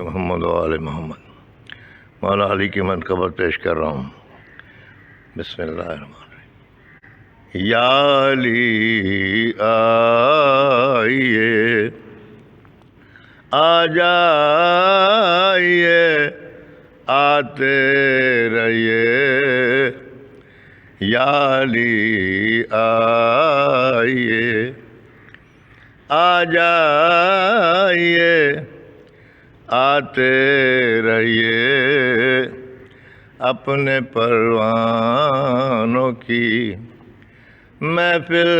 محمد و آل محمد۔ مولا علی کی منقبت پیش کر رہا ہوں۔ بسم اللہ الرحمن الرحیم۔ یا علی آئیے، آ جائیے، آتے رہیے، یا علی آئیے، آ جائیے، آتے رہیے، اپنے پروانوں کی محفل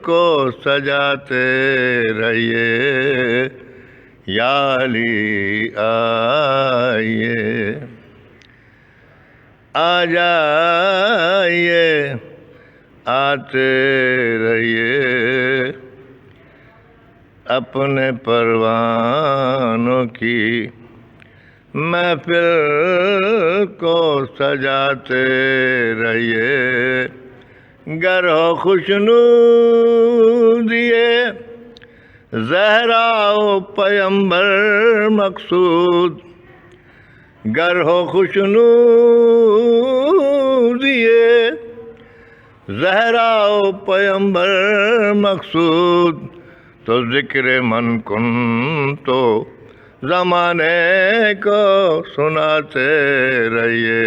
کو سجاتے رہیے، یا علی آئیے، آ جائیے، آتے رہیے، اپنے پروانوں کی محفل کو سجاتے رہیے، گر ہو خوشنودیے زہرا و پیمبر مقصود، گر ہو خوشنودیے زہرا و پیمبر مقصود، تو ذکر من کن تو زمانے کو سناتے رہیے،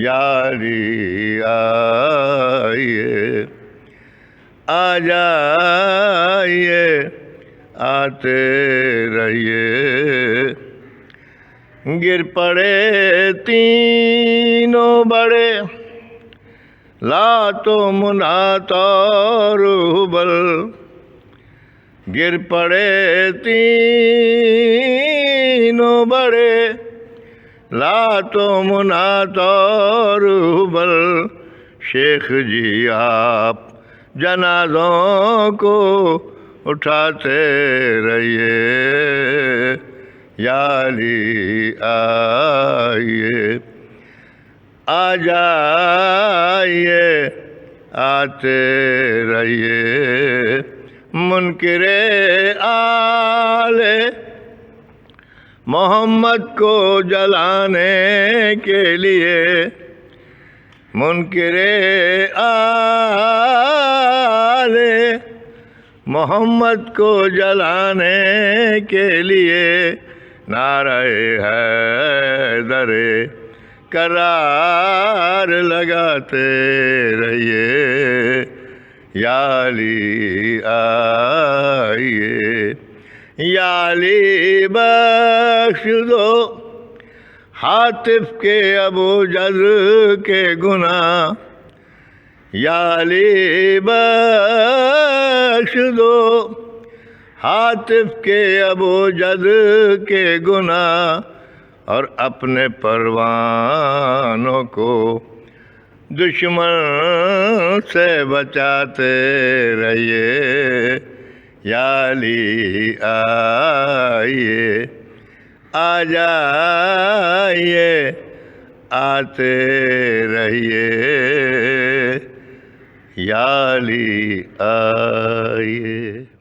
یا علی آئیے، آ جائیے، آتے رہیے، گر پڑے تینوں بڑے لات و منات اور ہبل، گر پڑے تینوں بڑے لات و منات اور ہبل، شیخ جی آپ جنازوں کو اٹھاتے رہیے، یا علی آئیے، آ جائیے، آتے رہیے، منکر آل محمد کو جلانے کے لیے، منکر آل محمد کو جلانے کے لیے، نعرہ حیدر کرار لگاتے رہیے، یا علی آئیے، یا علی بخش دو حاطف کے ابو جہل کے گناہ، یا علی بخش دو حاطف کے ابو جہل کے گناہ، اور اپنے پروانوں کو دشمن سے بچاتے رہیے، یا علی آئیے، آ جائیے، آتے رہیے، یا علی آئیے۔